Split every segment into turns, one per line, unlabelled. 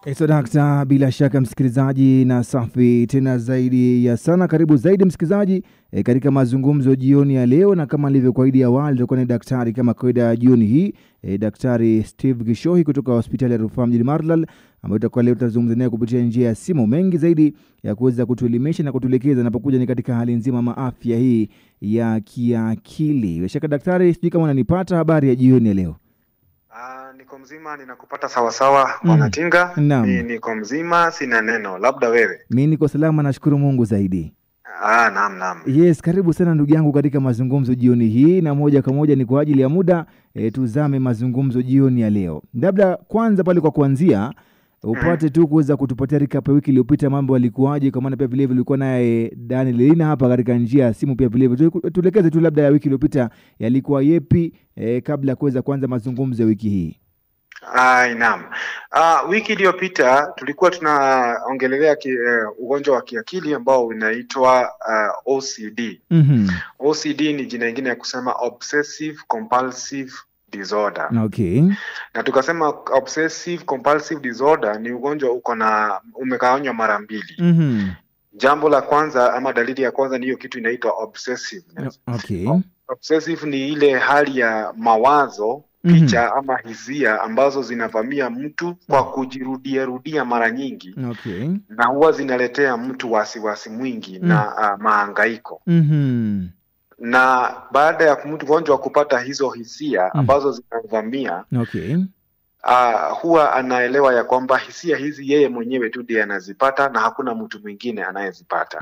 Eso dakta, bila shaka msikilizaji, na safi tena zaidi ya sana. Karibu zaidi msikilizaji katika mazungumzo jioni ya leo, na kama nilivyokuahidi awali tutakuwa na daktari kama kawaida jioni hii, Daktari Steve Gishohi kutoka hospitali ya Rufaa mjini Marlal, ambaye tutakuwa leo tutazungumza naye kupitia njia ya simu mengi zaidi ya kuweza kutuelimisha na kutuelekeza napokuja ni katika hali nzima maafya hii ya kiakili. Bila shaka daktari, sijui kama unanipata. Habari ya jioni ya leo?
Niko mzima, ninakupata sawa sawa Bwana Tinga. Niko mzima, sina neno. Labda wewe?
Mimi niko salama, nashukuru Mungu zaidi.
Naam.
Yes, karibu sana ndugu yangu katika mazungumzo jioni hii, na moja kwa moja ni kwa ajili ya muda tuzame mazungumzo jioni ya leo. Labda kwanza pale kwa kuanzia upate tu kuweza kutupatia recap ya wiki iliyopita, mambo yalikuwaje, kwa maana pia vile ulikuwa naye Daniel Lina hapa katika njia ya simu pia vile. Tuelekeze tu labda ya wiki iliyopita yalikuwa yepi kabla kuweza kuanza mazungumzo ya wiki hii.
Naam. Wiki iliyopita tulikuwa tunaongelea ugonjwa wa kiakili ambao unaitwa OCD. OCD ni jina lingine ya kusema obsessive compulsive disorder.
Okay.
Na tukasema obsessive compulsive disorder ni ugonjwa umegawanywa mara mbili. Jambo la kwanza ama dalili ya kwanza ni hiyo kitu inaitwa obsessiveness.
Okay.
Obsessive ni ile hali ya mawazo, picha ama hisia ambazo zinavamia mtu kwa kujirudia mara nyingi.
Okay.
Na huwa zinaletea mtu wasiwasi mwingi na mahangaiko. Na baada ya mgonjwa kupata hizo hisia ambazo zinavamia,
okay,
huwa anaelewa ya kwamba hisia hizi yeye mwenyewe tu ndiye anazipata na hakuna mtu mwingine anayezipata.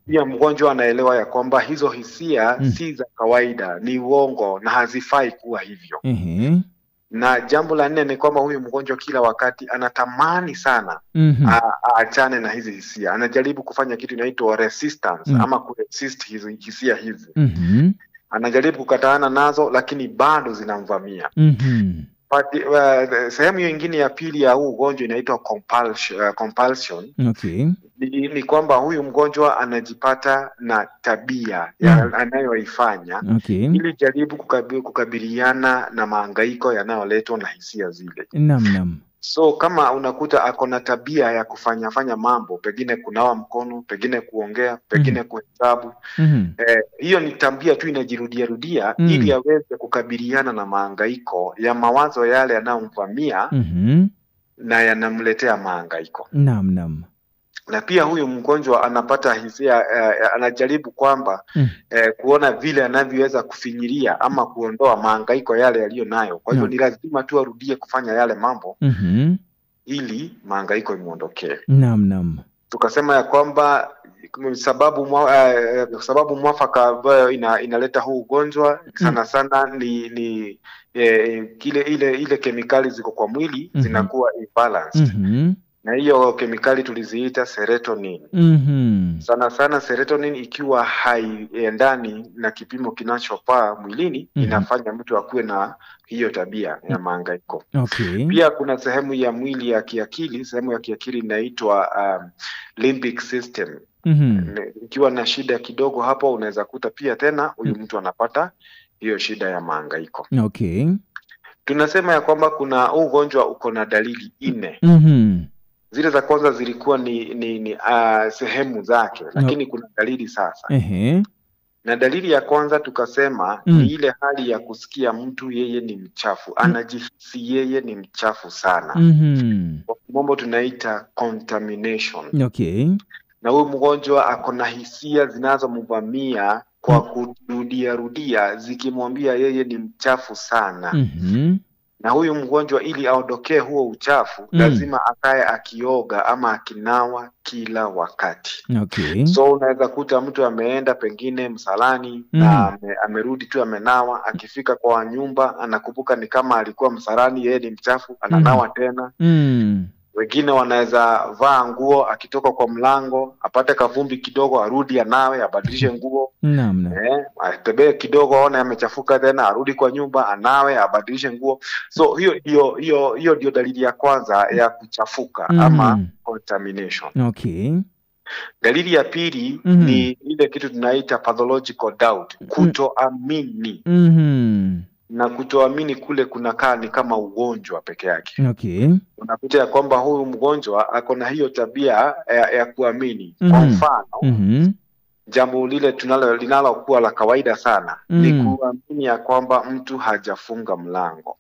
Pia mgonjwa anaelewa ya kwamba hizo hisia si za kawaida, ni uongo na hazifai kuwa hivyo. Na jambo la nne ni kwamba huyu mgonjwa kila wakati anatamani sana aachane na hizi hisia. Anajaribu kufanya kitu inaitwa resistance ama kuresist hizi hisia hizi. Anajaribu kukataana nazo lakini bado zinamvamia. Sehemu nyingine ya pili ya huu ugonjwa inaitwa compulsion.
Okay.
Ni kwamba huyu mgonjwa anajipata na tabia anayoifanya ili jaribu kukabiliana na mahangaiko yanayoletwa na hisia zile.
Naam.
So kama unakuta ako na tabia ya kufanya mambo, pengine kunawa mkono, pengine kuongea, pengine kuhesabu, hiyo ni tabia tu inajirudia ili aweze kukabiliana na mahangaiko ya mawazo yale yanayomvamia na yanamletea mahangaiko.
Naam.
Na pia huyu mgonjwa anapata hisia, anajaribu kwamba kuona vile anavyoweza kufinyiria ama kuondoa mahangaiko yale yaliyo nayo. Kwa hivyo ni lazima tu arudie kufanya yale mambo ili mahangaiko imuondokee.
Naam. Tukasema
ya kwamba sababu mwafaka ambayo inaleta huu ugonjwa sana ni ile kemikali ziko kwa mwili zinakuwa imbalanced. Na hiyo kemikali tuliziita serotonin. Sana serotonin ikiwa haiendani na kipimo kinachofaa mwilini, inafanya mtu akuwe na hiyo tabia ya mahangaiko.
Okay.
Pia kuna sehemu ya mwili ya kiakili, sehemu ya kiakili inaitwa limbic system. Ikiwa na shida kidogo hapo, unaweza kuta pia tena huyu mtu anapata hiyo shida ya mahangaiko.
Okay.
Tunasema ya kwamba kuna ugonjwa uko na dalili 4. Zile za kwanza zilikuwa ni sehemu zake, lakini kuna dalili sasa. Na dalili ya kwanza tukasema ni ile hali ya kusikia mtu yeye ni mchafu, anajihisi yeye ni mchafu sana. Kwa kimombo tunaita contamination.
Okay.
Na huyu mgonjwa ako na hisia zinazomvamia kwa kurudia zikimwambia yeye ni mchafu sana. Na huyu mgonjwa ili aondokee huo uchafu lazima akae akioga ama akinawa kila wakati.
Okay.
So unaweza kuta mtu ameenda pengine msalani na amerudi tu amenawa, akifika kwa nyumba anakumbuka ni kama alikuwa msalani, yeye ni mchafu, ananawa tena. Wengine wanaweza vaa nguo, akitoka kwa mlango apate kavumbi kidogo, arudi anawe, abadilishe nguo. Atembee kidogo aone amechafuka, tena arudi kwa nyumba anawe, abadilishe nguo. So hiyo ndio dalili ya kwanza ya kuchafuka ama contamination.
Okay.
Dalili ya pili ni ile kitu tunaita pathological doubt, kutoamini. na kutoamini kule kunakaa ni kama ugonjwa peke yake.
Okay.
Unakuta ya kwamba huyu mgonjwa ako na hiyo tabia ya kuamini. Kwa mfano, jambo lile linalokuwa la kawaida sana ni kuamini ya kwamba mtu hajafunga mlango.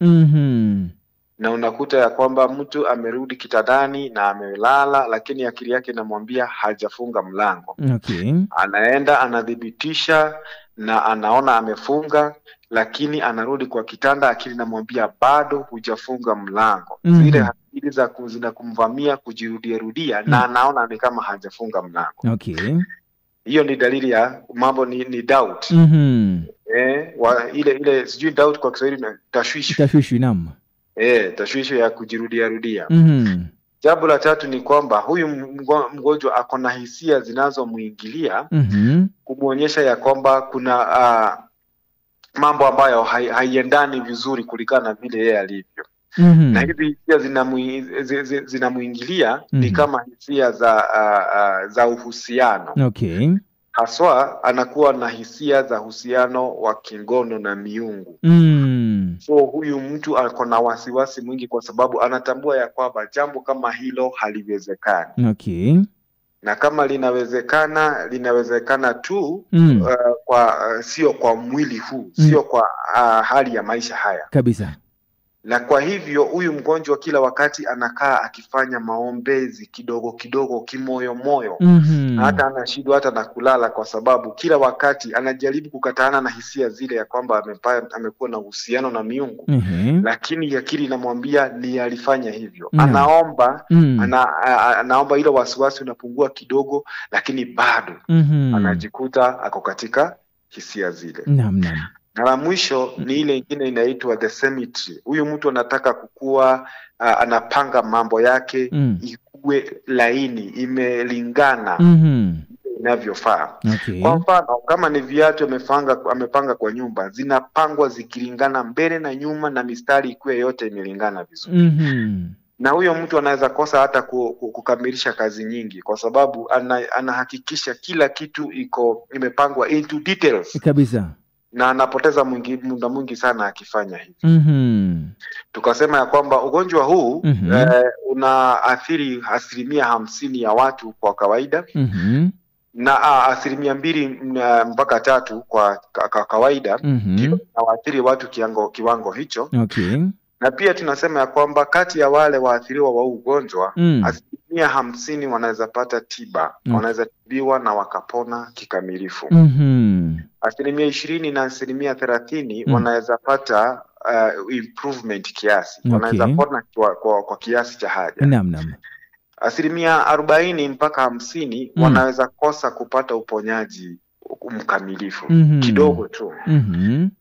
Na unakuta ya kwamba mtu amerudi kitandani na amelala, lakini akili yake inamwambia hajafunga mlango.
Okay.
Anaenda anadhibitisha na anaona amefunga, lakini anarudi kwa kitanda, akili inamwambia bado hujafunga mlango. Zile akili zina kumvamia kujirudia na anaona ni kama hajafunga mlango.
Okay. Hiyo
ni dalili ya mambo ni doubt. Ile sijui doubt kwa Kiswahili na tashwishi.
Tashwishi, naam.
Tashwishi ya kujirudia. Jambo la tatu ni kwamba huyu mgonjwa ako na hisia zinazomuingilia kumuonyesha ya kwamba kuna mambo ambayo haiendani vizuri kulingana na vile yeye alivyo. Na hizi hisia zinamuingilia ni kama hisia za uhusiano.
Okay.
Haswa anakuwa na hisia za uhusiano wa kingono na miungu. So huyu mtu ako na wasiwasi mwingi kwa sababu anatambua ya kwamba jambo kama hilo haliwezekani.
Okay.
Na kama linawezekana tu sio kwa mwili huu, sio kwa hali ya maisha haya.
Kabisa.
Na kwa hivyo huyu mgonjwa kila wakati anakaa akifanya maombezi kidogo kidogo kimoyo moyo. Hata anashindwa hata na kulala kwa sababu kila wakati anajaribu kukataana na hisia zile ya kwamba amekuwa na uhusiano na miungu. Lakini akili inamwambia ni alifanya hivyo. Anaomba anaomba ile wasiwasi unapungua kidogo, lakini bado anajikuta ako katika hisia zile.
Naam.
Na la mwisho ni ile ingine inaitwa the symmetry. Huyu mtu anataka kukua, anapanga mambo yake ikuwe laini, imelingana inavyofaa.
Okay.
Kwa mfano, kama ni viatu amepanga kwa nyumba, zinapangwa zikilingana mbele na nyuma na mistari ikuwe yote imelingana vizuri. Na huyo mtu anaweza kosa hata kukamilisha kazi nyingi kwa sababu anahakikisha kila kitu imepangwa into details.
Kabisa.
Na anapoteza muda mwingi sana akifanya hivi. Tukasema ya kwamba ugonjwa huu unaathiri 50% ya watu kwa kawaida. Na 2 mpaka 3 kwa kawaida ndio inawaathiri watu kiwango hicho.
Okay.
Na pia tunasema ya kwamba kati ya wale waathiriwa wa ugonjwa 50% wanaweza pata tiba. Wanaweza tibiwa na wakapona kikamilifu. 20% na 30% wanaweza pata improvement kiasi. Wanaweza pona kwa kiasi cha haja.
Naam.
40% mpaka 50% wanaweza kosa kupata uponyaji mkamilifu kidogo tu.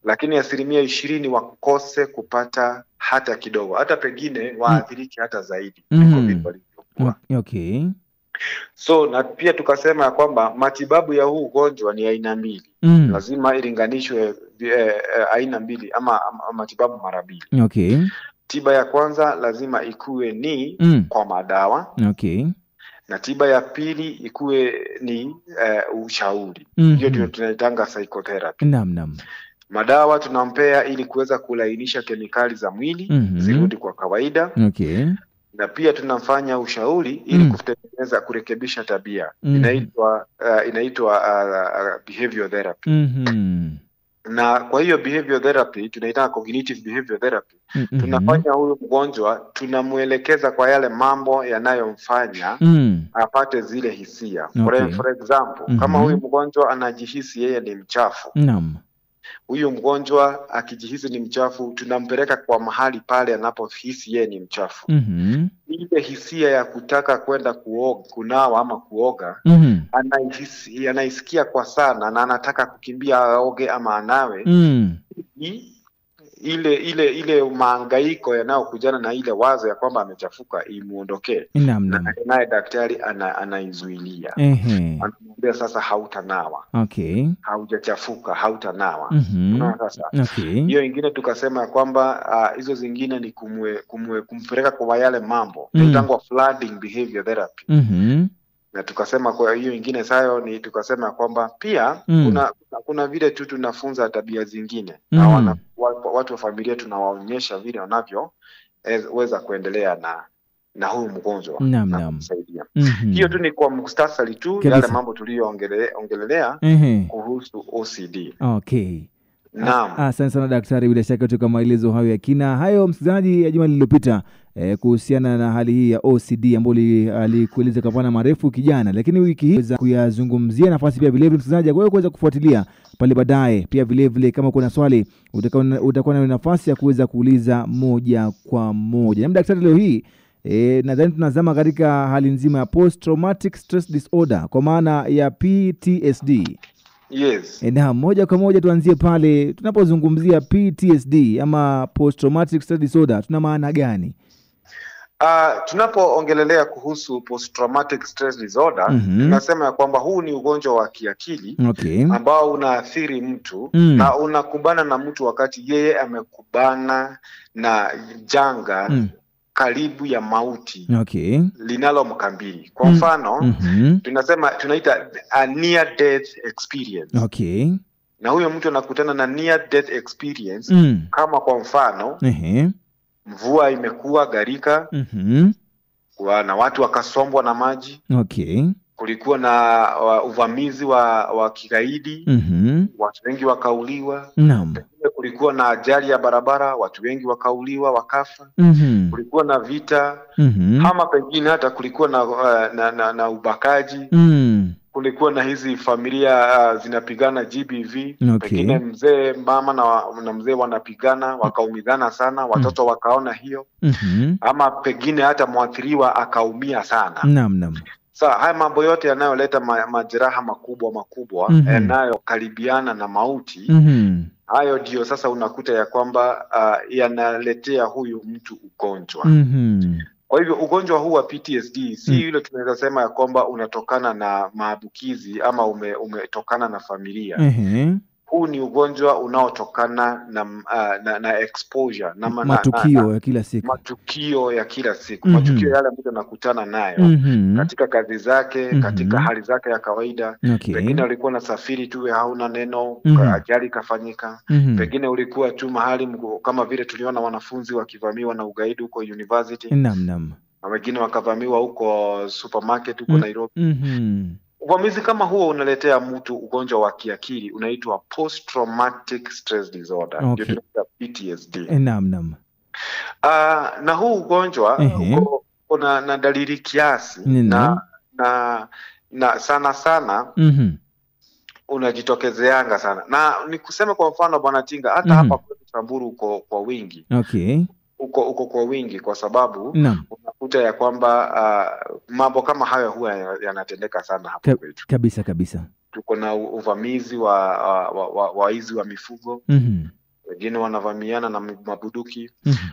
Lakini 20% wakose kupata hata kidogo, hata pengine waathiriki hata zaidi.
Okay.
So na pia tukasema ya kwamba matibabu ya huu ugonjwa ni aina mbili. Lazima ilinganishwe aina mbili ama matibabu mara mbili.
Okay.
Tiba ya kwanza lazima ikuwe ni kwa madawa.
Okay.
Na tiba ya pili ikuwe ni ushauri. Hiyo tunaitanga psychotherapy.
Naam. Madawa
tunampea ili kuweza kulainisha kemikali za mwili zirudi kwa kawaida.
Okay.
Na pia tunafanya ushauri ili kurekebisha tabia. Inaitwa behavior therapy. Na kwa hiyo behavior therapy tunaita cognitive behavior therapy. Tunafanya huyu mgonjwa, tunamuelekeza kwa yale mambo yanayomfanya apate zile hisia. For example, kama huyu mgonjwa anajihisi yeye ni mchafu.
Naam.
Huyu mgonjwa akijihisi ni mchafu, tunampeleka kwa mahali pale anapohisi yeye ni mchafu. Ile hisia ya kutaka kwenda kunawa ama kuoga, anaisikia kwa sana na anataka kukimbia aoge ama anawe. Ile mahangaiko yanayokujana na ile wazo ya kwamba amechafuka imuondokee. Naye daktari anaizuilia. Anamwambia sasa hautanawa.
Okay.
Haujachafuka, hautanawa. Sasa.
Okay.
Hiyo ingine tukasema kwamba hizo zingine ni kumpeleka kwa yale mambo. Inaitwa flooding behavior therapy. Na tukasema kwa hiyo ingine sayo ni tukasema kwamba pia kuna vile tu tunafunza tabia zingine na watu wa familia tunawaonyesha vile wanavyo weza kuendelea na huu mgonjwa na kusaidia. Hiyo tu ni kwa mukhtasari tu yale mambo tulioongelelea kuhusu OCD.
Okay.
Naam.
Asante sana daktari, bila shaka kutoka maelezo hayo ya kina. Hayo msikilizaji ya juma lililopita kuhusiana na hali hii ya OCD ambayo alikueleza kwa pana marefu kijana, lakini wiki hii weza kuyazungumzia nafasi pia vile vile msikilizaji kwa kuweza kufuatilia pale baadaye. Pia vile vile kama kuna swali utakuwa na nafasi ya kuweza kuuliza moja kwa moja. Na daktari, leo hii nadhani tunazama katika hali nzima ya post traumatic stress disorder kwa maana ya PTSD.
Yes.
Na moja kwa moja tuanzie pale tunapozungumzia PTSD ama post traumatic stress disorder, tuna maana gani?
Tunapoongelelea kuhusu post traumatic stress disorder, tunasema ya kwamba huu ni ugonjwa wa kiakili ambao unaathiri mtu na unakubana na mtu wakati yeye amekubana na janga karibu ya mauti linalomkabili. Kwa mfano tunaita a near death experience. Na huyo mtu anakutana na near death experience kama kwa mfano mvua imekuwa gharika na watu wakasombwa na maji. Kulikuwa na uvamizi wa kigaidi, watu wengi wakauliwa. Kulikuwa na ajali ya barabara, watu wengi wakauliwa wakafa. Kulikuwa na vita, ama pengine hata kulikuwa na ubakaji. Kulikuwa na hizi familia zinapigana GBV, pengine mzee mama na mzee wanapigana wakaumizana sana, watoto wakaona hiyo. Ama pengine hata mwathiriwa akaumia sana. Haya mambo yote yanayoleta majeraha makubwa yanayokaribiana na mauti, hayo ndio sasa unakuta ya kwamba yanaletea huyu mtu ugonjwa. Kwa hivyo ugonjwa huu wa PTSD si yule tunaweza sema ya kwamba unatokana na maambukizi ama umetokana na familia. Huu ni ugonjwa unaotokana na exposure na
matukio ya kila siku.
Matukio ya kila siku. Matukio yale mtu anakutana nayo katika kazi zake, katika hali zake ya kawaida. Pengine ulikuwa nasafiri tu hauna neno, ajali kafanyika. Pengine ulikuwa tu mahali kama vile tuliona wanafunzi wakivamiwa na ugaidi huko university. Na wengine wakavamiwa huko supermarket huko Nairobi. Uvamizi kama huo unaletea mtu ugonjwa wa kiakili unaitwa post traumatic stress disorder, PTSD. Na huu ugonjwa una na dalili kiasi na sana unajitokezeanga sana. Na ni kusema kwa mfano Bwana Tinga, hata hapa kwa Samburu uko kwa wingi. Uko kwa wingi kwa sababu unakuta ya kwamba mambo kama hayo huwa yanatendeka sana hapa kwetu.
Kabisa.
Tuko na uvamizi wa hizi wa mifugo. Wengine wanavamiana na mabuduki.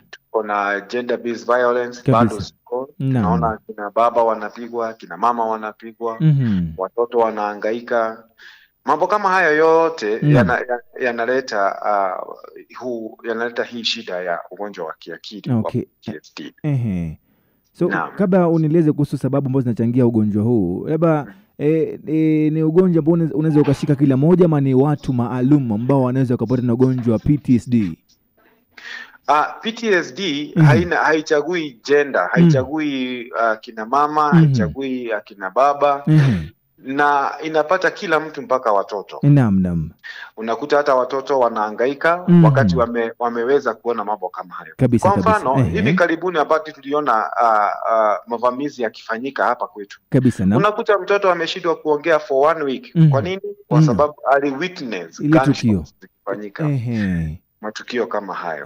Tuko na gender based violence bado siko. Naona kina baba wanapigwa, kina mama wanapigwa, watoto wanahangaika. Mambo kama haya yote yanaleta hii shida ya ugonjwa wa kiakili wa PTSD.
Kabla unieleze kuhusu sababu ambazo zinachangia ugonjwa huu, labda ni ugonjwa ambao unaweza ukashika kila moja ama ni watu maalum ambao wanaweza kupata na ugonjwa wa PTSD?
PTSD haichagui gender, haichagui kina mama, haichagui kina baba. Na inapata kila mtu mpaka watoto. Unakuta hata watoto wanahangaika wakati wameweza kuona mambo kama hayo. Kwa mfano hivi karibuni hapati tuliona mavamizi yakifanyika hapa kwetu. Unakuta mtoto ameshindwa kuongea for 1 week. Kwa nini? Kwa sababu ali witness gunshots zikifanyika. Matukio kama hayo.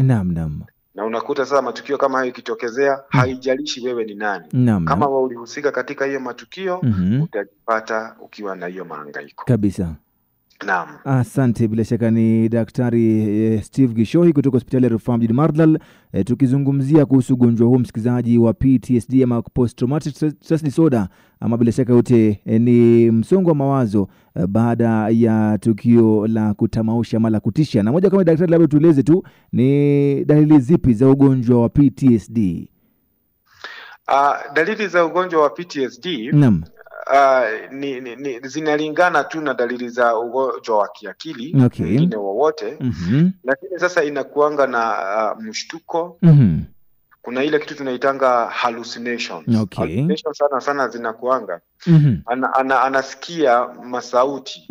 Na unakuta sasa matukio kama hayo ikitokezea, haijalishi wewe ni nani. Kama wewe ulihusika katika hiyo matukio, utajipata ukiwa na hiyo mahangaiko.
Asante. Bila shaka ni Daktari Steve Gishohi kutoka hospitali ya Rufaa mjini Marlal, tukizungumzia kuhusu ugonjwa huu msikilizaji wa PTSD ama post traumatic stress disorder, ama bila shaka yote ni msongo wa mawazo baada ya tukio la kutamausha ama la kutisha. Na moja kama daktari, labda tueleze tu ni dalili zipi za ugonjwa wa PTSD?
Dalili za ugonjwa wa PTSD zinalingana tu na dalili za ugonjwa wa kiakili mwingine wowote. Lakini sasa inakuanga na mshtuko. Kuna ile kitu tunaitanga hallucinations. Hallucinations sana zinakuanga. Anasikia masauti.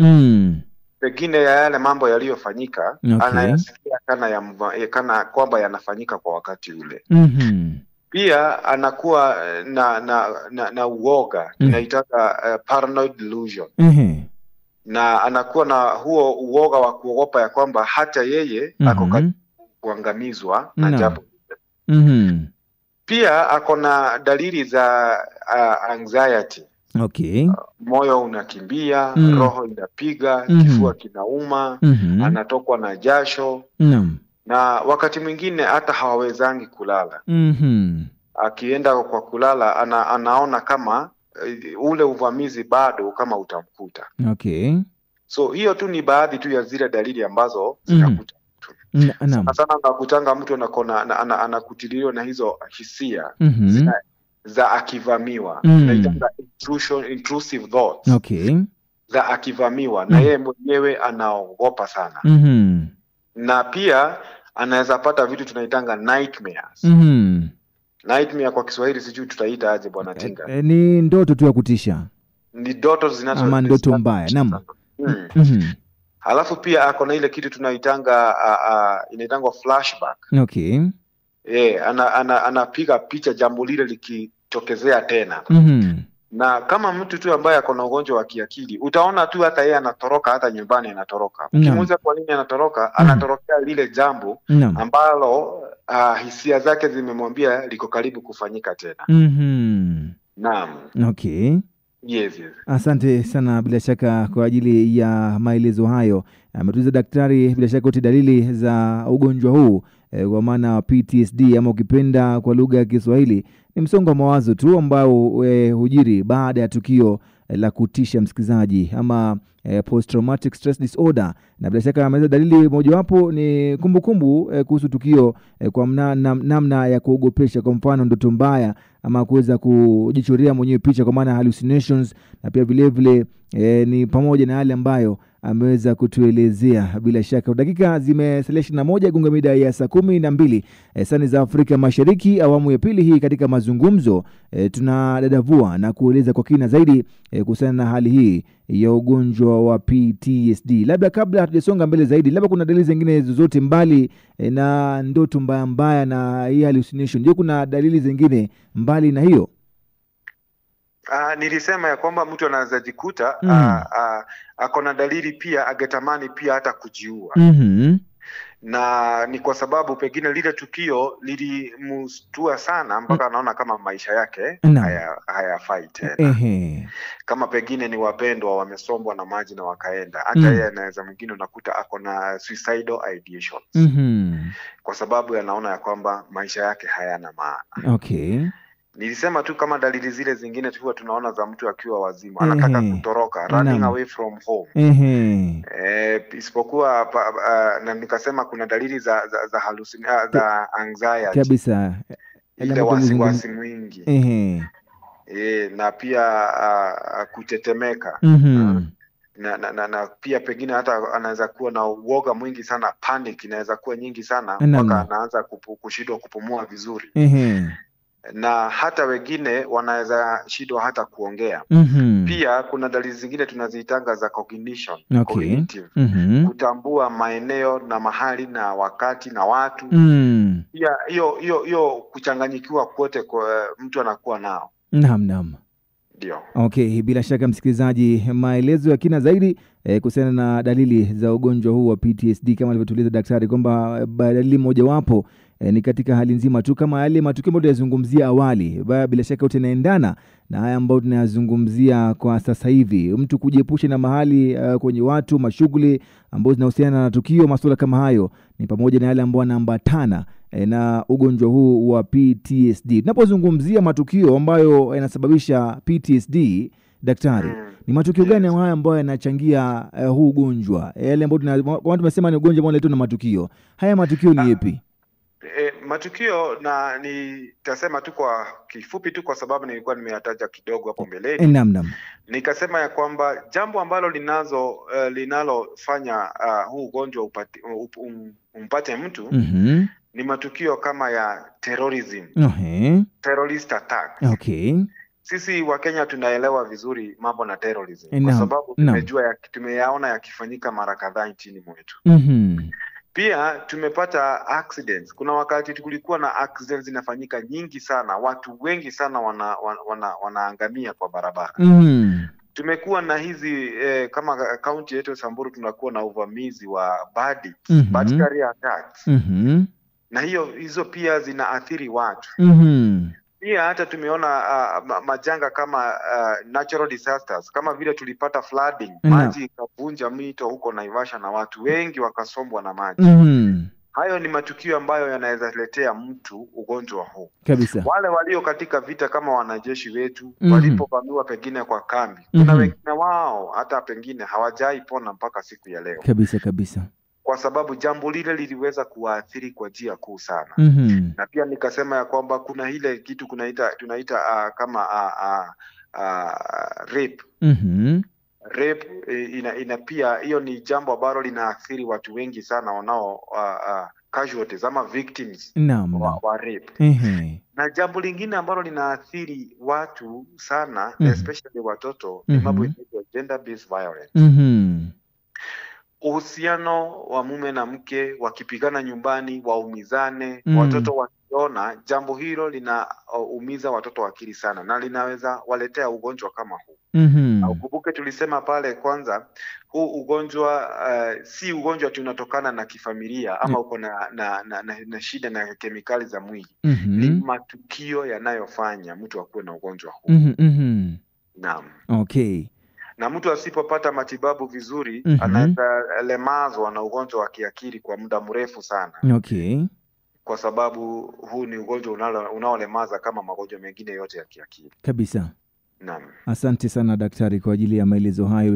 Pengine ya yale mambo yaliyofanyika, anayasikia kana kwamba yanafanyika kwa wakati ule. Pia anakuwa na uoga, tunaitaka paranoid delusion. Na anakuwa na huo uoga wa kuogopa ya kwamba hata yeye ako karibu kuangamizwa na jambo. Pia ako na dalili za anxiety. Moyo unakimbia, roho inapiga, kifua kinauma, anatokwa na jasho. Na wakati mwingine hata hawawezangi kulala. Akienda kwa kulala anaona kama ule uvamizi bado kama utamkuta. So hiyo tu ni baadhi tu ya zile dalili ambazo zinakuta mtu. Sana nakutanga mtu anakutiliwa na hizo hisia za akivamiwa. Tunaitanga intrusive thoughts. Za akivamiwa na yeye mwenyewe anaogopa sana. Na pia anaweza pata vitu tunaitanga nightmares. Nightmare kwa Kiswahili sijui tutaita aje bwana Tinga.
Ni ndoto tu ya kutisha.
Ni ndoto
ama ndoto mbaya. Naam.
Halafu pia ako na ile kitu tunaitanga inaitangwa flashback. Anapiga picha jambo lile likitokezea tena. Na kama mtu tu ambaye ako na ugonjwa wa kiakili, utaona tu hata yeye anatoroka, hata nyumbani anatoroka. Ukimuuliza kwa nini anatoroka, anatorokea lile jambo ambalo hisia zake zimemwambia liko karibu kufanyika tena. Naam. Yes.
Asante sana bila shaka kwa ajili ya maelezo hayo. Ametuliza daktari bila shaka wote dalili za ugonjwa huu kwa maana PTSD ama ukipenda kwa lugha ya Kiswahili ni msongo wa mawazo tu ambao hujiri baada ya tukio la kutisha msikizaji ama post traumatic stress disorder. Na bila shaka ameweza dalili mojawapo ni kumbukumbu kuhusu tukio kwa namna ya kuogopesha, kwa mfano ndoto mbaya ama kuweza kujichorea mwenyewe picha kwa maana hallucinations, na pia vile ni pamoja na yale ambayo ameweza kutuelezea. Bila shaka dakika zimesalia 21 gonga mida ya saa 12 saa za Afrika Mashariki. Awamu ya pili hii katika mazungumzo tunadadavua na kueleza kwa kina zaidi kuhusiana na hali hii ya ugonjwa wa PTSD. Labda kabla hatujasonga mbele zaidi, labda kuna dalili zingine zozote mbali na ndoto mbaya na hii hallucination? Je, kuna dalili zingine mbali na hiyo?
Nilisema ya kwamba mtu anaweza jikuta ako na dalili pia agetamani pia hata kujiua. Na ni kwa sababu pengine lile tukio lilimstua sana mpaka anaona kama maisha yake hayafai tena. Kama pengine ni wapendwa wamesombwa na maji na wakaenda, hata yeye anaweza mwingine unakuta ako na suicidal ideations. Kwa sababu anaona ya kwamba maisha yake hayana maana. Nilisema tu kama dalili zile zingine tu tunaona za mtu akiwa wazima anataka kutoroka, running away from home. Isipokuwa na nikasema kuna dalili za anxiety
kabisa,
ile wasiwasi mwingi. Na pia kutetemeka. Na pia pengine hata anaweza kuwa na uoga mwingi sana, panic inaweza kuwa nyingi sana mpaka anaanza kushindwa kupumua vizuri. Na hata wengine wanaweza shindwa hata kuongea. Pia kuna dalili zingine tunaziitanga za cognition, cognitive. Kutambua maeneo na mahali na wakati na watu. Pia hiyo kuchanganyikiwa kwote kwa mtu anakuwa nao.
Naam.
Ndio.
Bila shaka msikilizaji, maelezo ya kina zaidi kuhusiana na dalili za ugonjwa huu wa PTSD kama alivyotueleza daktari kwamba dalili mojawapo ni katika hali nzima tu kama yale matukio ambayo tunayazungumzia awali. Bila shaka yote inaendana na haya ambayo tunayazungumzia kwa sasa hivi. Mtu kujiepusha na mahali kwenye watu, mashughuli ambazo zinahusiana na tukio, masuala kama hayo ni pamoja na yale ambayo yanaambatana na ugonjwa huu wa PTSD. Tunapozungumzia matukio ambayo yanasababisha PTSD, daktari, ni matukio gani haya ambayo yanachangia huu ugonjwa? Yale ambayo watu tumesema ni ugonjwa ambao unaletwa na matukio. Haya matukio ni yapi?
Matukio na nitasema tu kwa kifupi tu, kwa sababu nilikuwa nimeyataja kidogo hapo mbeleni.
Naam.
Nikasema ya kwamba jambo ambalo linalofanya huu ugonjwa umpate mtu ni matukio kama ya terrorism. Terrorist attack. Sisi wa Kenya tunaelewa vizuri mambo na terrorism kwa sababu tumeyaona yakifanyika mara kadhaa nchini mwetu. Pia tumepata accidents. Kuna wakati tulikuwa na accidents zinafanyika nyingi sana, watu wengi sana wanaangamia kwa barabara. Tumekuwa na hizi kama kaunti yetu Samburu tunakuwa na uvamizi wa bad carrier attacks. Na hizo pia zinaathiri watu. Pia hata tumeona majanga kama natural disasters, kama vile tulipata flooding, maji ikavunja mito huko Naivasha na watu wengi wakasombwa na maji. Hayo ni matukio ambayo yanaweza letea mtu ugonjwa huu.
Kabisa.
Wale walio katika vita kama wanajeshi wetu walipovamiwa pengine kwa kambi, kuna wengine wao hata pengine hawajaipona mpaka siku ya leo.
Kabisa.
Kwa sababu jambo lile liliweza kuwaathiri kwa njia kuu sana. Na pia nikasema ya kwamba kuna ile kitu tunaita kama rape. Rape ina pia hiyo ni jambo ambalo linaathiri watu wengi sana wanao casualties ama victims wa rape. Na jambo lingine ambalo linaathiri watu sana especially watoto ni mambo ya gender based violence. Uhusiano wa mume na mke wakipigana nyumbani, waumizane, watoto wakiona jambo hilo linaumiza watoto akili sana na linaweza waletea ugonjwa kama huu. Ukumbuke tulisema pale kwanza, huu ugonjwa si ugonjwa tunatokana na kifamilia ama uko na shida na kemikali za mwili. Ni matukio yanayofanya mtu akuwe na ugonjwa huu. Naam. Na mtu asipopata matibabu vizuri anaweza lemazwa na ugonjwa wa kiakili kwa muda mrefu sana. Kwa sababu huu ni ugonjwa unaolemaza kama magonjwa mengine yote ya kiakili.
Kabisa.
Naam.
Asante sana daktari kwa ajili ya maelezo hayo.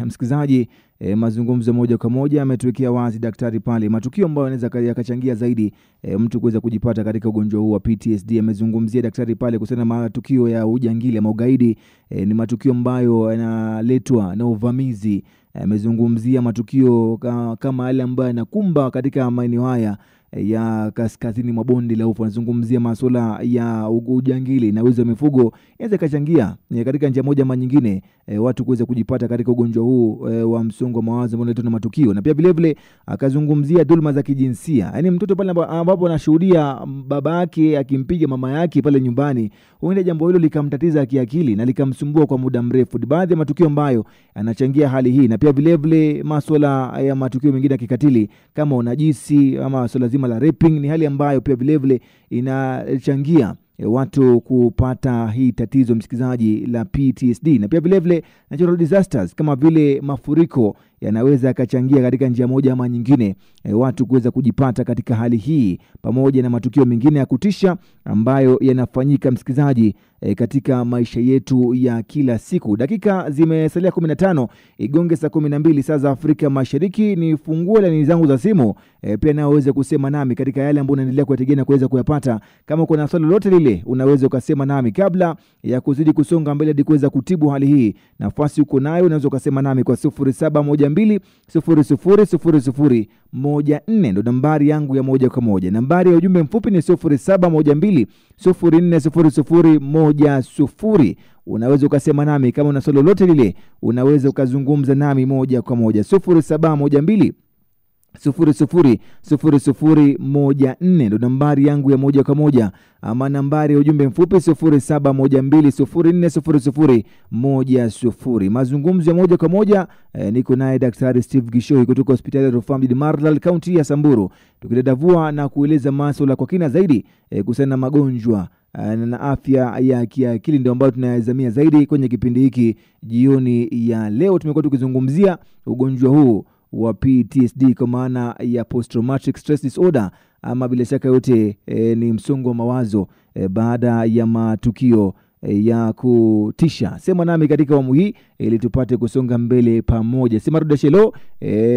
Msikilizaji, mazungumzo moja kwa moja ametuwekea wazi daktari pale matukio ambayo yanaweza yakachangia zaidi mtu kuweza kujipata katika ugonjwa huu wa PTSD. Amezungumzia daktari pale kuhusiana na matukio ya ujangili ama ugaidi, ni matukio ambayo yanaletwa na uvamizi. Amezungumzia matukio kama yale ambayo yanakumba katika maeneo haya ya kaskazini mwa bonde la Ufa. Anazungumzia masuala ya ujangili na wizi wa mifugo inaweza kachangia katika njia moja ama nyingine watu kuweza kujipata katika ugonjwa huu wa msongo wa mawazo ambao unaletwa na matukio. Na pia vile akazungumzia dhulma za kijinsia. Yaani mtoto pale ambapo anashuhudia baba yake akimpiga mama yake pale nyumbani, huenda jambo hilo likamtatiza kiakili na likamsumbua kwa muda mrefu. Baadhi ya matukio ambayo yanachangia hali hii. Na pia vile masuala ya matukio mengine ya kikatili kama unajisi ama swala zima la raping ni hali ambayo pia vile inachangia watu kupata hii tatizo msikizaji la PTSD. Na pia vile natural disasters kama vile mafuriko yanaweza yakachangia katika njia moja ama nyingine watu kuweza kujipata katika hali hii, pamoja na matukio mengine ya kutisha ambayo yanafanyika msikizaji katika maisha yetu ya kila siku. Dakika zimesalia 15 igonge saa 12 saa za Afrika Mashariki. Ni fungue laini zangu za simu pia nao uweze kusema nami katika yale ambayo unaendelea kuyategea kuweza kuyapata. Kama kuna swali lolote lile unaweza ukasema nami kabla ya kuzidi kusonga mbele hadi kuweza kutibu hali hii. Nafasi uko nayo, unaweza ukasema nami kwa 0712000014 ndo nambari yangu ya moja kwa moja. Nambari ya ujumbe mfupi ni 0712040010. Unaweza ukasema nami kama una swali lolote lile, unaweza ukazungumza nami moja kwa moja. 0712000014 ndo nambari yangu ya moja kwa moja, ama nambari ya ujumbe mfupi 0712040010. Mazungumzo ya moja kwa moja niko naye Daktari Steve Gishoi kutoka hospitali ya Rufaa mjini Marlal, kaunti ya Samburu, tukidadavua na kueleza masuala kwa kina zaidi kuhusiana na magonjwa na afya ya kiakili, ndio ambayo tunayazamia zaidi kwenye kipindi hiki jioni ya leo. Tumekuwa tukizungumzia ugonjwa huu wa PTSD kwa maana ya post traumatic stress disorder, ama bila shaka yote ni msongo wa mawazo baada ya matukio ya kutisha. Sema nami katika awamu hii ili tupate kusonga mbele pamoja. Sema Rudashelo,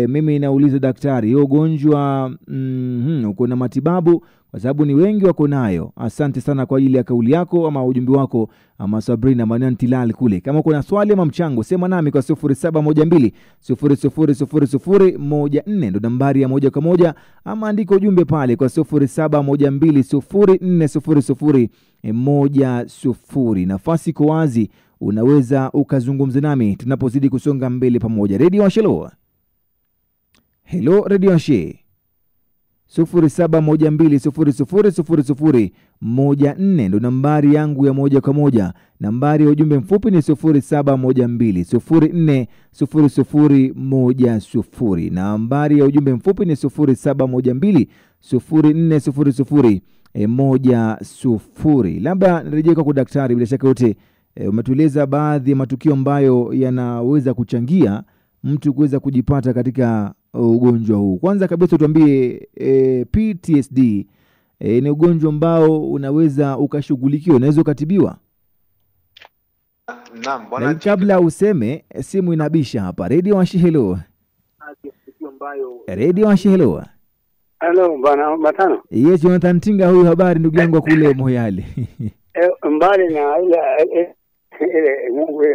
mimi nauliza daktari, ugonjwa uko na matibabu? Kwa sababu ni wengi wako nayo. Asante sana kwa ajili ya kauli yako ama ujumbe wako, ama Sabrina Manantilal kule. Kama kuna swali ama mchango, sema nami kwa 0712 000014 ndo nambari ya moja kwa moja, ama andika ujumbe pale kwa 0712 040010. Nafasi iko wazi, unaweza ukazungumza nami tunapozidi kusonga mbele pamoja. Radio Ashelo. Hello Radio Ashe. 0712 ndo nambari yangu ya moja kwa moja. Nambari ya ujumbe mfupi ni 0712 040010. Nambari ya ujumbe mfupi ni 0712 040010. Labda nirejee kwa daktari, bila shaka yote umetueleza baadhi ya matukio ambayo yanaweza kuchangia mtu kuweza kujipata katika ugonjwa huu. Kwanza kabisa tuambie, PTSD ni ugonjwa ambao unaweza ukashughulikiwa, unaweza ukatibiwa?
Naam bwana.
Kabla useme, simu inabisha hapa. Radio Ashe, hello. Radio Ashe, hello.
Hello bwana Matano.
Yes, Jonathan Tinga huyu, habari ndugu yangu kule Moyale.
Mbali na ile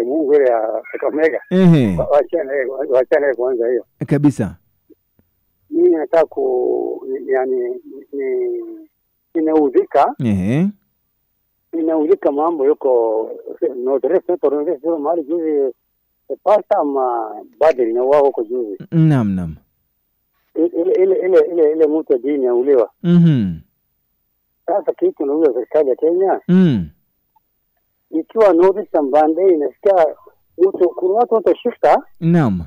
Mungu ile akamega. Wachane kwanza hiyo.
Kabisa.
Mimi nataka nimeudhika. Nimeudhika mambo yuko no dress no mali juzi pasta ma badri na wao huko juzi.
Naam.
Ile mtu dini auliwa. Sasa kitu na huyo serikali ya Kenya. Ikiwa notice mbande inasikia mtu kuna watu watashifta.
Naam.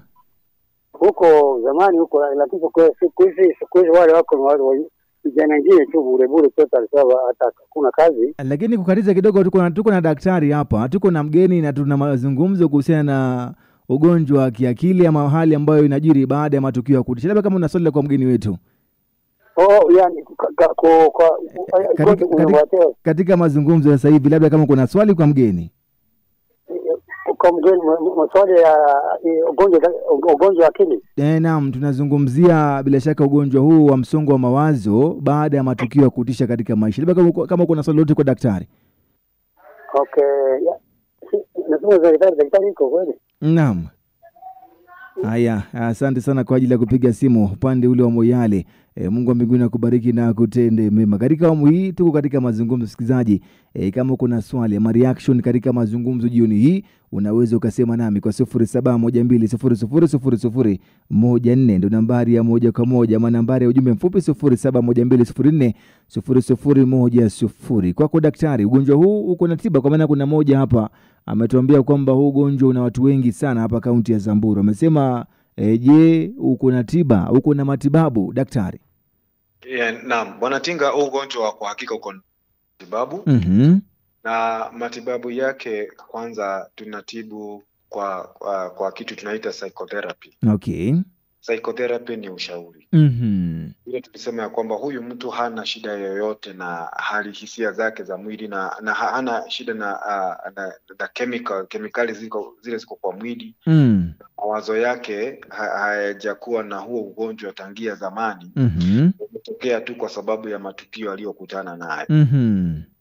Huko zamani huko, lakini siku hizi wale wako vijana wengine tu bure total sawa, hata kuna kazi.
Lakini kukatiza kidogo, tuko na daktari hapa, tuko na mgeni na tuna mazungumzo kuhusiana na ugonjwa wa kiakili ama hali ambayo inajiri baada ya matukio ya kutisha. Labda kama una swali kwa mgeni wetu.
Yani
katika mazungumzo sasa hivi, labda kama kuna swali kwa mgeni.
Kwa mgeni, maswali ya ugonjwa wa akili.
Naam, tunazungumzia bila shaka ugonjwa huu wa msongo wa mawazo baada ya matukio ya kutisha katika maisha. Labda kama kuna swali lolote kwa daktari.
Okay. Nasema daktari iko kweli?
Naam. Haya, asante sana kwa ajili ya kupiga simu upande ule wa Moyale. Mungu wa mbinguni akubariki na kutende mema. Katika awamu hii tuko katika mazungumzo, msikilizaji. Kama kuna swali ama reaction katika mazungumzo jioni hii, unaweza ukasema nami kwa 0712 ndo nambari ya moja kwa moja, ama nambari ya ujumbe mfupi 0712 Kwako daktari, ugonjwa huu uko na tiba? Kwa maana kuna moja hapa ametuambia kwamba huu ugonjwa una watu wengi sana hapa kaunti ya Samburu. Amesema je, uko na tiba, uko na matibabu daktari?
Naam bwana Tinga, huu ugonjwa kwa hakika uko na matibabu. Na matibabu yake, kwanza tunatibu kwa kitu tunaita psychotherapy.
Okay.
Psychotherapy ni ushauri. Ile tulisema ya kwamba huyu mtu hana shida yoyote na hali hisia zake za mwili na hana shida na kemikali zile ziko kwa mwili. Mawazo yake hayajakuwa na huo ugonjwa tangia zamani. Umetokea tu kwa sababu ya matukio aliyokutana nayo.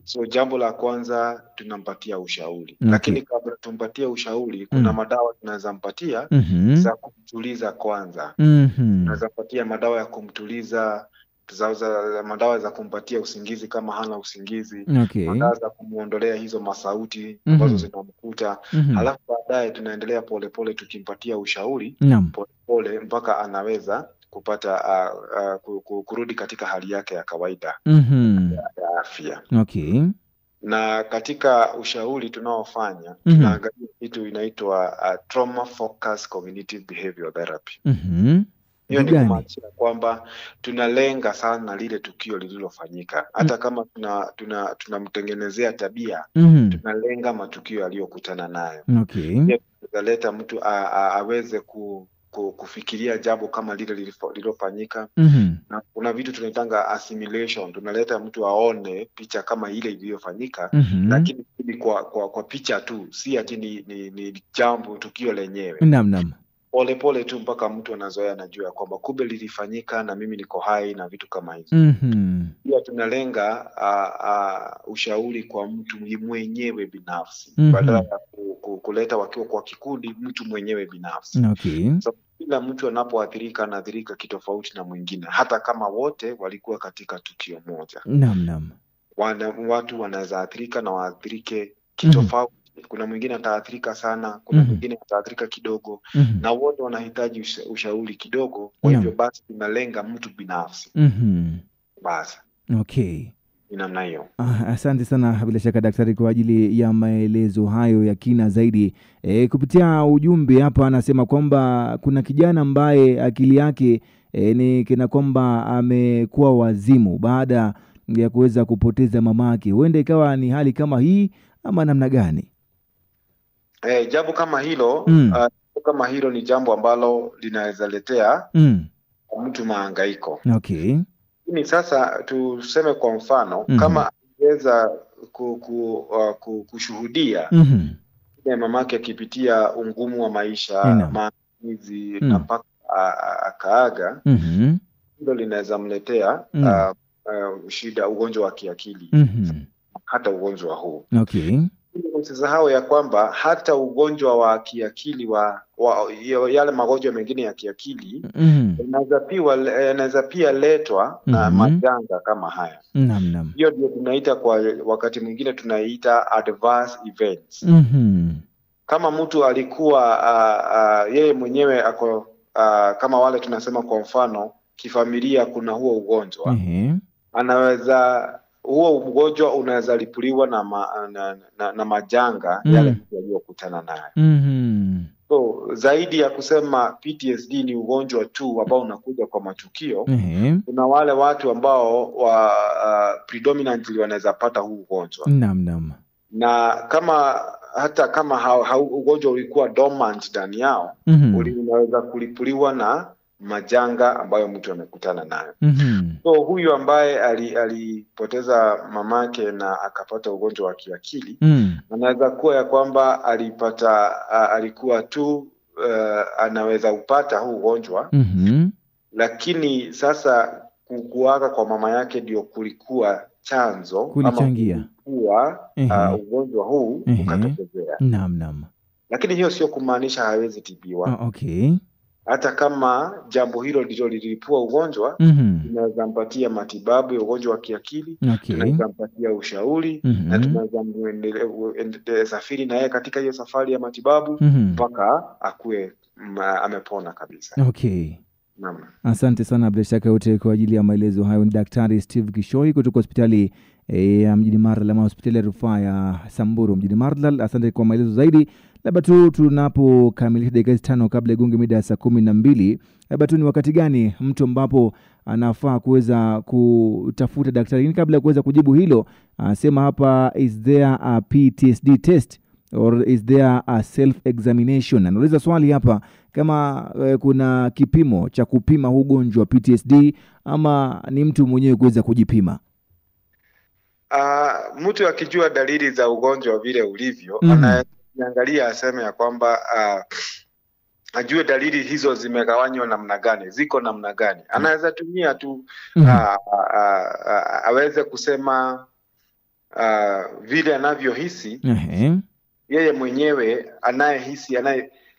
So jambo la kwanza tunampatia ushauri. Lakini kabla tumpatie ushauri, kuna madawa tunaweza mpatia za kumtuliza kwanza. Tunaweza mpatia madawa ya kumtuliza, madawa za kumpatia usingizi kama hana usingizi. Madawa za kumuondolea hizo masauti ambazo zinamkuta. Halafu baadaye tunaendelea polepole tukimpatia ushauri polepole mpaka anaweza kupata kurudi katika hali yake ya kawaida ya afya.
Okay.
Na katika ushauri tunaofanya tunaangalia kitu inaitwa trauma focused cognitive behavior therapy. Hiyo ni kumaanisha kwamba tunalenga sana lile tukio lililofanyika. Hata kama tunamtengenezea tabia, tunalenga matukio aliyokutana nayo.
Okay.
Tunaleta mtu aweze kufikiria jambo kama lile lililofanyika. Na kuna vitu tunaitanga assimilation, tunaleta mtu aone picha kama ile iliyofanyika, lakini kwa picha tu, si ati ni jambo tukio lenyewe.
Naam.
Pole tu mpaka mtu anazoea, anajua kwamba kumbe lilifanyika na mimi niko hai na vitu kama hizo. Pia tunalenga ushauri kwa mtu mwenyewe binafsi, badala ya kuleta wakiwa kwa kikundi, mtu mwenyewe binafsi.
Okay.
So, kila mtu anapoathirika anaathirika kitofauti na mwingine, hata kama wote walikuwa katika tukio moja.
Naam.
Watu wanaweza athirika na waathirike kitofauti. Kuna mwingine ataathirika sana, kuna mwingine ataathirika kidogo, na wote wanahitaji ushauri kidogo. Kwa hivyo basi tunalenga mtu binafsi. Basi.
Okay.
Namna hiyo.
Asante sana bila shaka daktari kwa ajili ya maelezo hayo ya kina zaidi. Kupitia ujumbe hapa anasema kwamba kuna kijana ambaye akili yake ni kina kwamba amekuwa wazimu baada ya kuweza kupoteza mamake. Huenda ikawa ni hali kama hii ama namna gani?
Jambo kama hilo, kama hilo ni jambo ambalo linaweza letea mtu mahangaiko.
Okay.
Ni sasa tuseme kwa mfano, kama angeweza kushuhudia mamake akipitia ungumu wa maisha, maangamizi na mpaka akaaga, hilo linaweza mletea shida, ugonjwa wa kiakili, hata ugonjwa huu.
Okay.
Usisahau ya kwamba hata ugonjwa wa kiakili yale magonjwa mengine ya kiakili yanaweza pia letwa na majanga kama haya.
Naam.
Hiyo ndio tunaita, kwa wakati mwingine tunaita adverse events. Kama mtu alikuwa yeye mwenyewe ako kama wale tunasema kwa mfano kifamilia kuna huo ugonjwa, anaweza huo ugonjwa unaweza lipuliwa na majanga yale mtu aliyokutana nayo. So zaidi ya kusema PTSD ni ugonjwa tu ambao unakuja kwa matukio, kuna wale watu ambao predominantly wanaweza pata huu ugonjwa.
Naam.
Na hata kama ugonjwa ulikuwa dormant ndani yao, unaweza kulipuliwa na majanga ambayo mtu amekutana nayo. So huyu ambaye alipoteza mamake na akapata ugonjwa wa kiakili, anaweza kuwa ya kwamba alikuwa tu anaweza upata huu ugonjwa, lakini sasa kuaga kwa mama yake ndio kulikuwa chanzo
kulichangia
ugonjwa huu ukatokezea.
Naam. Lakini
hiyo sio kumaanisha hawezi tibiwa.
Okay.
Hata kama jambo hilo ndilo lilipua ugonjwa, tunaweza mpatia matibabu ya ugonjwa wa kiakili, tunaweza mpatia ushauri, na tunaweza safiri na yeye katika hiyo safari ya matibabu mpaka akue amepona kabisa.
Okay.
Naam.
Asante sana bila shaka yote kwa ajili ya maelezo hayo. Ni Daktari Steve Kishoi kutoka hospitali ya mjini Maralal, ama hospitali ya rufaa ya Samburu mjini Maralal. Asante kwa maelezo zaidi. Labda tu tunapokamilisha dakika 5 kabla igonge mida ya saa 12, labda tu ni wakati gani mtu ambapo anafaa kuweza kutafuta daktari? Ni kabla ya kuweza kujibu hilo, sema hapa, is there a PTSD test or is there a self examination? Anauliza swali hapa kama kuna kipimo cha kupima ugonjwa wa PTSD ama ni mtu mwenyewe kuweza kujipima.
Mtu akijua dalili za ugonjwa vile ulivyo, anaangalia aseme ya kwamba ajue dalili hizo zimegawanywa namna gani, ziko namna gani. Anaweza tumia tu aweze kusema vile anavyohisi yeye mwenyewe, anayehisi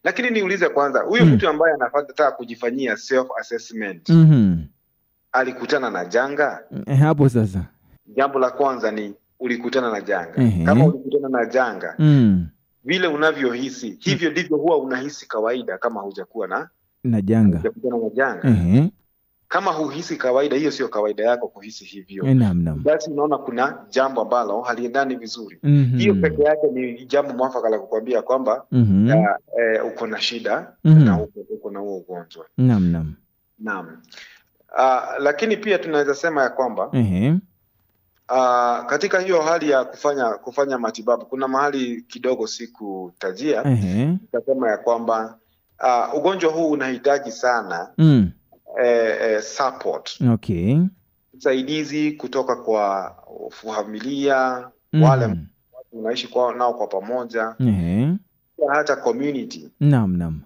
lakini niulize kwanza, huyu mtu ambaye anataka kujifanyia self assessment alikutana na janga?
Hapo sasa
jambo la kwanza ni ulikutana na janga. Kama ulikutana na janga, vile unavyohisi hivyo ndivyo huwa unahisi kawaida kama hujakuwa na janga. Hujakutana na janga. Kama huhisi kawaida, hiyo sio kawaida yako kuhisi hivyo. Basi unaona kuna jambo ambalo haliendani vizuri. Hiyo peke yake ni jambo mwafaka la kukwambia kwamba uko na shida na uko na huo ugonjwa. Naam. Lakini pia tunaweza sema ya kwamba katika hiyo hali ya kufanya matibabu, kuna mahali kidogo sikutajia, nitasema ya kwamba ugonjwa huu unahitaji sana support.
Okay.
Usaidizi kutoka kwa familia, wale unaishi nao kwa pamoja, hata community.
Naam.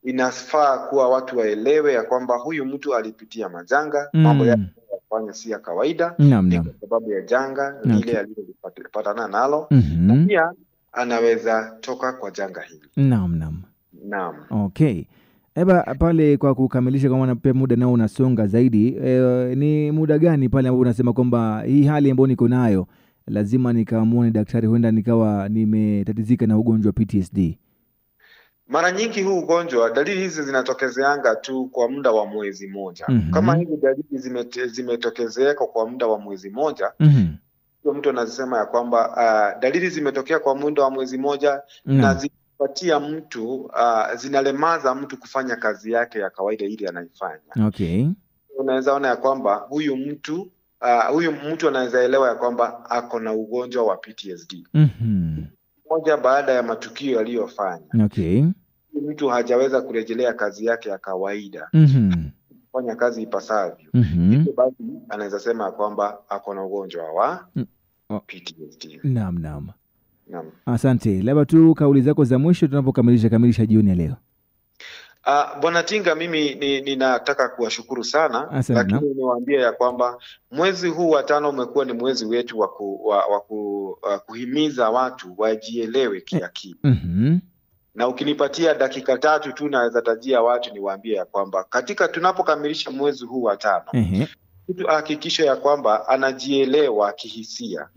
Inafaa kuwa watu waelewe ya kwamba huyu mtu alipitia majanga, mambo yake yanafanya si ya kawaida, ni kwa sababu ya janga lile alilopatana nalo, na pia anaweza toka kwa janga hili.
Naam. Okay. Eba pale kwa kukamilisha, kama napea muda nao unasonga zaidi, ni muda gani pale ambapo unasema kwamba hii hali ambayo niko nayo lazima nikamuone daktari, huenda nikawa nimetatizika na ugonjwa wa PTSD?
Mara nyingi huu ugonjwa, dalili hizi zinatokezeanga tu kwa muda wa mwezi moja. Kama hizi dalili zimetokezeka kwa muda wa mwezi moja, mtu anasema ya kwamba dalili zimetokea kwa muda wa mwezi moja, na zipatia mtu zinalemaza mtu kufanya kazi yake ya kawaida ile anaifanya.
Okay.
Unaweza ona ya kwamba huyu mtu anaweza elewa ya kwamba ako na ugonjwa wa PTSD. Moja baada ya matukio aliyofanya.
Okay.
Mtu hajaweza kurejelea kazi yake ya kawaida. Kufanya kazi ipasavyo. Hivyo basi anaweza sema kwamba ako na ugonjwa wa PTSD.
Naam. Asante. Labda tu kauli zako za mwisho tunapokamilisha jioni ya leo.
Bwana Tinga, mimi ninataka kuwashukuru sana. Lakini niwaambie ya kwamba mwezi huu wa 5 umekuwa ni mwezi wetu wa kuhimiza watu wajielewe kiakili. Na ukinipatia dakika 3 tu naweza tajia watu niwaambie ya kwamba katika tunapokamilisha mwezi huu wa 5, mtu hakikisha ya kwamba anajielewa kihisia.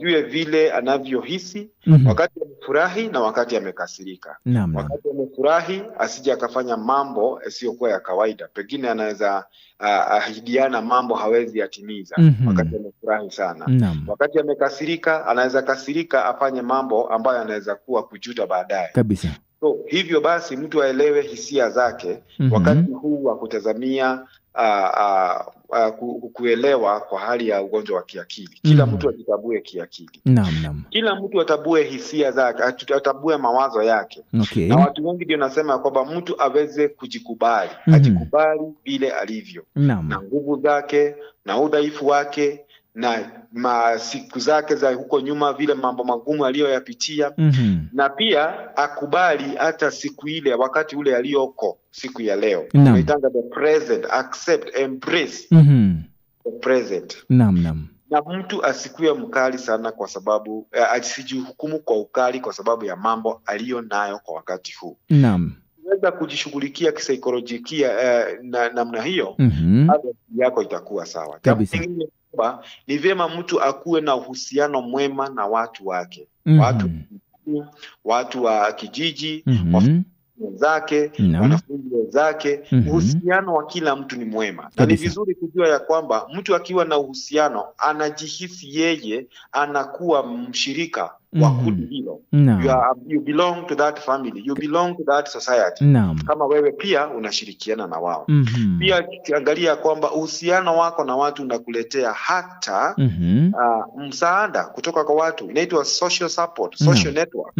Jue vile anavyohisi wakati amefurahi na wakati amekasirika. Wakati amefurahi asije akafanya mambo yasiyokuwa ya kawaida. Pengine anaweza ahidiana mambo hawezi yatimiza wakati amefurahi sana. Wakati amekasirika anaweza kasirika afanye mambo ambayo anaweza kuwa kujuta baadaye.
Kabisa.
So hivyo basi mtu aelewe hisia zake wakati huu wa kutazamia kuelewa kwa hali ya ugonjwa wa kiakili. Kila mtu ajitabue kiakili. Kila mtu atabue hisia zake, atabue mawazo yake.
Okay.
Na watu wengi ndio nasema kwamba mtu aweze kujikubali, ajikubali vile alivyo. Na nguvu zake, na udhaifu wake, na siku zake za huko nyuma, vile mambo magumu aliyoyapitia. Na pia akubali hata siku ile, wakati ule aliyoko siku ya leo. Tunaitanga the present, accept, embrace the present. Na mtu asikuwe mkali sana kwa sababu asijihukumu kwa ukali kwa sababu ya mambo aliyo nayo kwa wakati huu. Unaweza kujishughulikia kisaikolojia namna hiyo, hali yako itakuwa sawa. Ni vyema mtu akuwe na uhusiano mwema na watu wake. Watu wa kijiji, wenzake, wanafunzi wenzake. Uhusiano wa kila mtu ni mwema. Na ni vizuri kujua ya kwamba mtu akiwa na uhusiano anajihisi yeye anakuwa mshirika wa kundi hilo. You belong to that family, you belong to that society. Kama wewe pia unashirikiana na wao. Pia angalia kwamba uhusiano wako na watu unakuletea hata msaada kutoka kwa watu. Inaitwa social support, social network.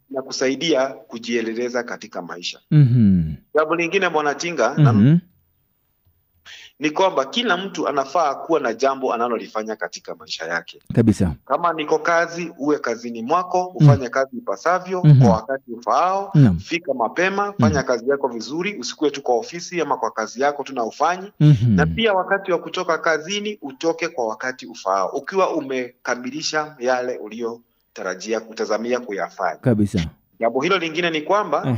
Na kusaidia kujieleleza katika maisha. Jambo lingine Bwana Tinga, ni kwamba kila mtu anafaa kuwa na jambo analolifanya katika maisha yake.
Kabisa.
Kama niko kazi, uwe kazini mwako, ufanye kazi ipasavyo kwa wakati ufaao, fika mapema, fanya kazi yako vizuri, usikue tu kwa ofisi ama kwa kazi yako tu na ufanye. Na pia wakati wa kutoka kazini utoke kwa wakati ufaao, ukiwa umekamilisha yale tarajia kutazamia kuyafanya.
Kabisa.
Jambo hilo lingine ni kwamba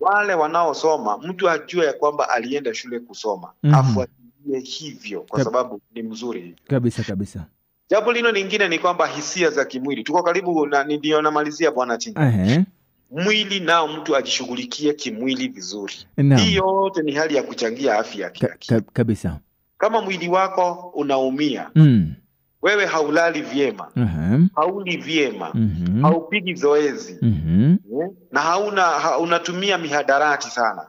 wale wanaosoma, mtu ajue ya kwamba alienda shule kusoma, afuatilie hivyo kwa sababu ni mzuri.
Kabisa.
Jambo hilo lingine ni kwamba hisia za kimwili. Tuko karibu na ndio namalizia Bwana Tinga. Mwili nao mtu ajishughulikie kimwili vizuri. Hii yote ni hali ya kuchangia afya yake.
Kabisa.
Kama mwili wako unaumia, wewe haulali vyema, hauli vyema, haupigi zoezi, na unatumia mihadarati sana.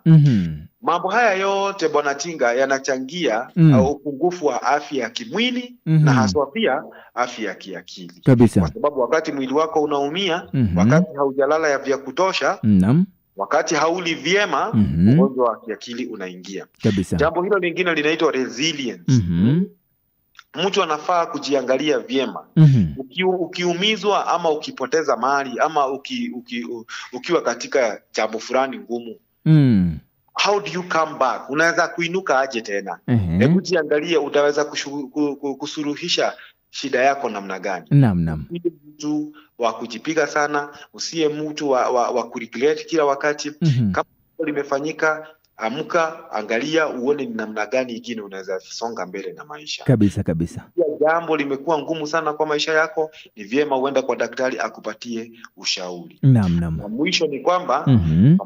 Mambo haya yote Bwana Tinga yanachangia upungufu wa afya ya kimwili na haswa pia afya ya kiakili.
Kabisa.
Kwa sababu wakati mwili wako unaumia, wakati haujalala vya kutosha, Wakati hauli vyema, ugonjwa wa kiakili unaingia.
Kabisa.
Jambo hilo lingine linaitwa resilience. Mtu anafaa kujiangalia vyema. Ukiumizwa ama ukipoteza mali ama ukiwa katika jambo fulani ngumu, how do you come back? Unaweza kuinuka aje tena? Hebu jiangalie, utaweza kusuluhisha shida yako namna gani?
Naam.
Mtu wa kujipiga sana, usiye mtu wa kuregret kila wakati. Kama limefanyika, amka, angalia uone ni namna gani ingine unaweza songa mbele na maisha.
Kabisa.
Jambo limekuwa ngumu sana kwa maisha yako, ni vyema uenda kwa daktari akupatie ushauri.
Naam.
Na mwisho ni kwamba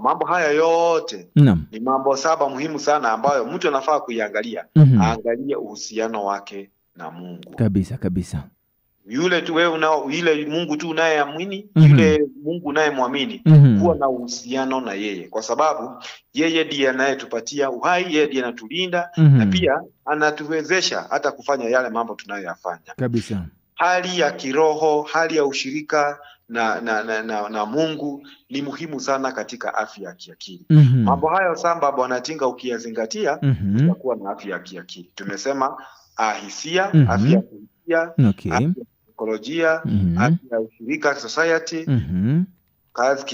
mambo haya yote ni mambo 7 muhimu sana ambayo mtu anafaa kuiangalia. Aangalie uhusiano wake na Mungu.
Kabisa.
Yule tu wewe ile Mungu tu unayeamini, yule Mungu unayemwamini, kuwa na uhusiano na yeye, kwa sababu yeye ndiye anayetupatia uhai, yeye ndiye anatulinda, na pia anatuwezesha hata kufanya yale mambo tunayoyafanya.
Kabisa.
Hali ya kiroho, hali ya ushirika na Mungu ni muhimu sana katika afya ya kiakili. Mambo hayo samba Bwana Tinga ukiyazingatia, utakuwa na afya ya kiakili. Tumesema hisia, afya ya hisia, afya ya psikolojia, afya ya ushirika, society,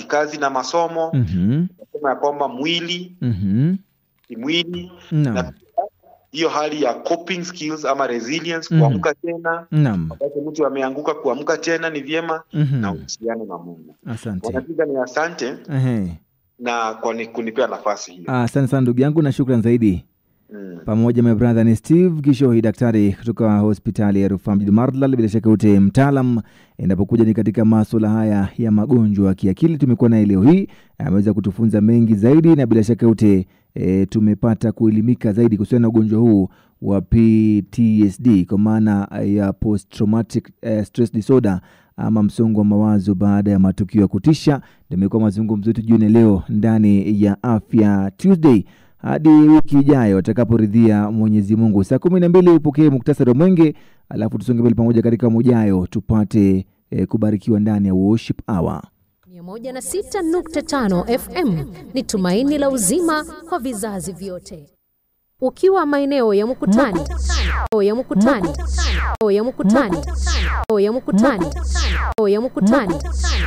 kazi na masomo. Tunasema ya kwamba mwili, kimwili, na hiyo hali ya coping skills ama resilience, kuamka tena. Wakati mtu ameanguka, kuamka tena ni vyema, na uhusiano na Mungu.
Asante.
Wanapiga ni asante na kwa kunipea nafasi hiyo.
Asante sana ndugu yangu, na shukrani zaidi. Pamoja my brother ni Steve Kishohi, daktari kutoka hospitali ya Rufaa mjini Maralal. Bila shaka ute mtaalam inapokuja ni katika masuala haya ya magonjwa ya kiakili. Tumekuwa na leo hii, ameweza kutufunza mengi zaidi, na bila shaka ute tumepata kuelimika zaidi kuhusiana na ugonjwa huu wa PTSD, kwa maana ya post traumatic stress disorder ama msongo wa mawazo baada ya matukio ya kutisha. Nimekuwa mazungumzo yetu jioni leo ndani ya Afya Tuesday. Hadi wiki ijayo atakaporidhia Mwenyezi Mungu. Saa 12 upokee muktasari wa mwenge, alafu tusonge mbele pamoja katika mojayo tupate kubarikiwa ndani ya Worship Hour.
106.5 FM ni tumaini la uzima kwa vizazi vyote. Ukiwa maeneo ya Mkutani,